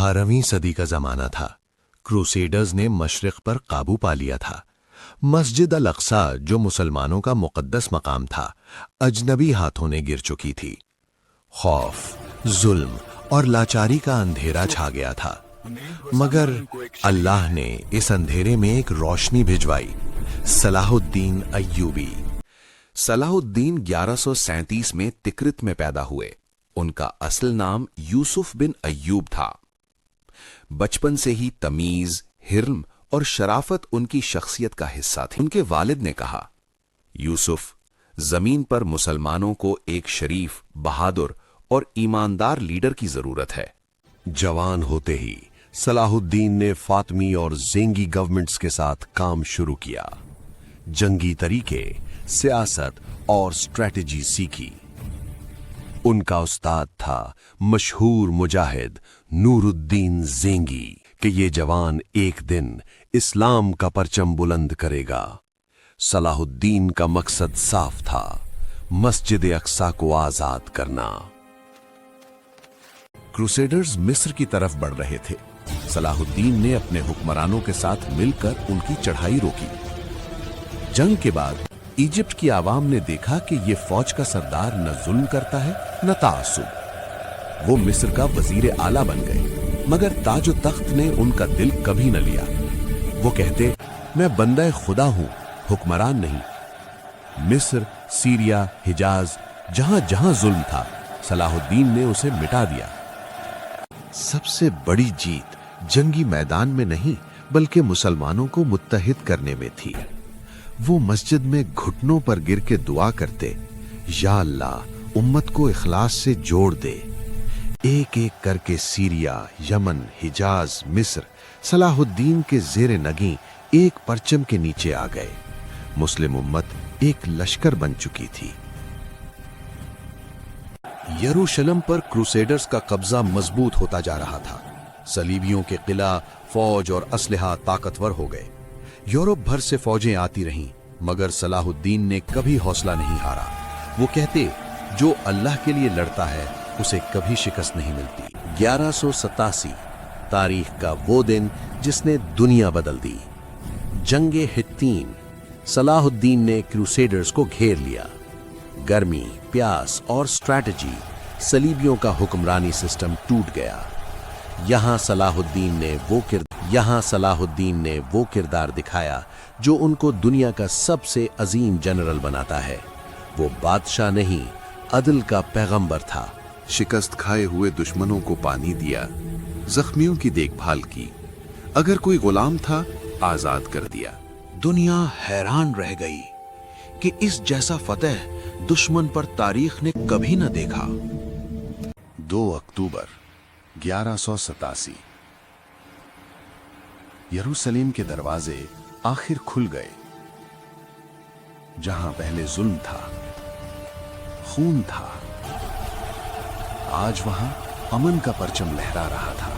12वीं सदी का जमाना था। क्रूसेडर्स ने मशरिक पर काबू पा लिया था। मस्जिद अल अक्सा, जो मुसलमानों का मुकद्दस मकाम था, अजनबी हाथों ने गिर चुकी थी। खौफ, जुल्म और लाचारी का अंधेरा छा गया था। मगर अल्लाह ने इस अंधेरे में एक रोशनी भिजवाई, सलाहुद्दीन अय्यूबी। सलाहुद्दीन 1137 में तिक्रित में पैदा हुए। उनका असल नाम यूसुफ बिन अय्यूब था। बचपन से ही तमीज, हिर्म और शराफत उनकी शख्सियत का हिस्सा थी। उनके वालिद ने कहा, यूसुफ, जमीन पर मुसलमानों को एक शरीफ, बहादुर और ईमानदार लीडर की जरूरत है। जवान होते ही सलाहुद्दीन ने फातमी और ज़ेंगी गवर्नमेंट्स के साथ काम शुरू किया। जंगी तरीके, सियासत और स्ट्रेटजी सीखी। उनका उस्ताद था मशहूर मुजाहिद नूरुद्दीन ज़ेंगी कि ये जवान एक दिन इस्लाम का परचम बुलंद करेगा। सलाहुद्दीन का मकसद साफ था, मस्जिद अक्सा को आजाद करना। क्रूसेडर्स मिस्र की तरफ बढ़ रहे थे। सलाहुद्दीन ने अपने हुक्मरानों के साथ मिलकर उनकी चढ़ाई रोकी। जंग के बाद इजिप्ट की आवाम ने देखा कि ये फौज का सरदार न जुल्म करता है न ताअस्सुब। वो मिस्र का वजीर आला बन गए, मगर ताज व तख्त ने उनका दिल कभी न लिया। वो कहते, मैं बंदा खुदा हूं, हुक्मरान नहीं। मिस्र, सीरिया, हिजाज, जहां जहां जुल्म था, सलाहुद्दीन ने उसे मिटा दिया। सबसे बड़ी जीत जंगी मैदान में नहीं, बल्कि मुसलमानों को मुत्तहिद करने में थी। वो मस्जिद में घुटनों पर गिर के दुआ करते, या अल्लाह, उम्मत को इखलास से जोड़ दे। एक एक करके सीरिया, यमन, हिजाज, मिस्र सलाहुद्दीन के जेर नगी एक परचम के नीचे आ गए। मुस्लिम उम्मत एक लश्कर बन चुकी थी। यरूशलेम पर क्रूसेडर्स का कब्जा मजबूत होता जा रहा था। सलीबियों के किला, फौज और असलहा ताकतवर हो गए। यूरोप भर से फौजें आती रहीं, मगर सलाहुद्दीन ने कभी हौसला नहीं हारा। वो कहते, जो अल्लाह के लिए लड़ता है उसे कभी शिकस्त नहीं मिलती। 1187 तारीख का वो दिन जिसने दुनिया बदल दी। जंगे हित्तीन। सलाहुद्दीन ने क्रूसेडर्स को घेर लिया। गर्मी, प्यास और स्ट्रैटेजी, सलीबियों का हुक्मरानी सिस्टम टूट गया। यहां सलाहुद्दीन ने वो किरदार दिखाया जो उनको दुनिया का सबसे अजीम जनरल बनाता है। वो बादशाह नहीं, अदल का पैगंबर था। शिकस्त खाए हुए दुश्मनों को पानी दिया, जख्मियों की देखभाल की, अगर कोई गुलाम था आजाद कर दिया। दुनिया हैरान रह गई कि इस जैसा फतेह दुश्मन पर तारीख ने कभी न देखा। 2 अक्टूबर 1187 यरूशलेम के दरवाजे आखिर खुल गए। जहां पहले जुल्म था, खून था, आज वहां अमन का परचम लहरा रहा था।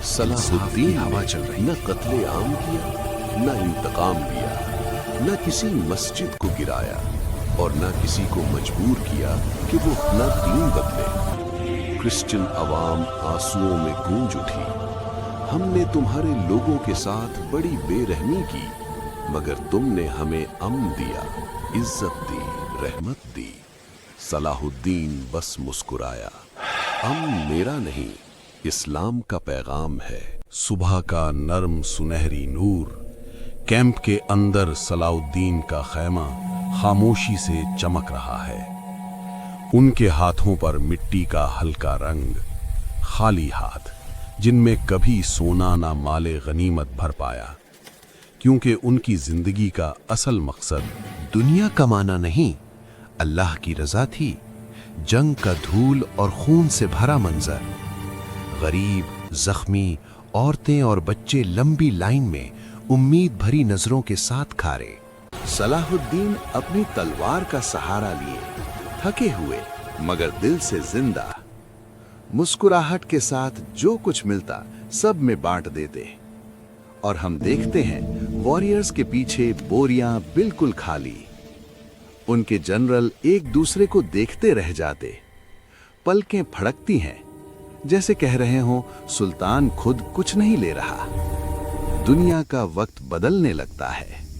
सलाहुद्दीन हवा चल रही, न कत्ले आम किया, न इंतकाम लिया, न किसी मस्जिद को गिराया और न किसी को मजबूर किया कि वो अपना दीन बदले। क्रिश्चियन अवाम आंसुओं में गूंज उठी। हमने तुम्हारे लोगों के साथ बड़ी बेरहमी की, मगर तुमने हमें अमन दिया, इज्जत दी, रहमत दी। सलाहुद्दीन बस मुस्कुराया। अमन मेरा नहीं, इस्लाम का पैगाम है। सुबह का नर्म सुनहरी नूर। कैंप के अंदर सलाहुद्दीन का खैमा खामोशी से चमक रहा है। उनके हाथों पर मिट्टी का हल्का रंग, खाली हाथ जिनमें कभी सोना ना माले गनीमत भर पाया, क्योंकि उनकी जिंदगी का असल मकसद दुनिया कमाना नहीं, अल्लाह की रजा थी। जंग का धूल और खून से भरा मंजर, गरीब, जख्मी, औरतें और बच्चे लंबी लाइन में उम्मीद भरी नजरों के साथ खड़े। सलाहुद्दीन अपनी तलवार का सहारा लिए, थके हुए मगर दिल से जिंदा, मुस्कुराहट के साथ जो कुछ मिलता सब में बांट देते। और हम देखते हैं वॉरियर्स के पीछे बोरियां बिल्कुल खाली। उनके जनरल एक दूसरे को देखते रह जाते। पलकें फड़कती हैं, जैसे कह रहे हों सुल्तान खुद कुछ नहीं ले रहा। दुनिया का वक्त बदलने लगता है।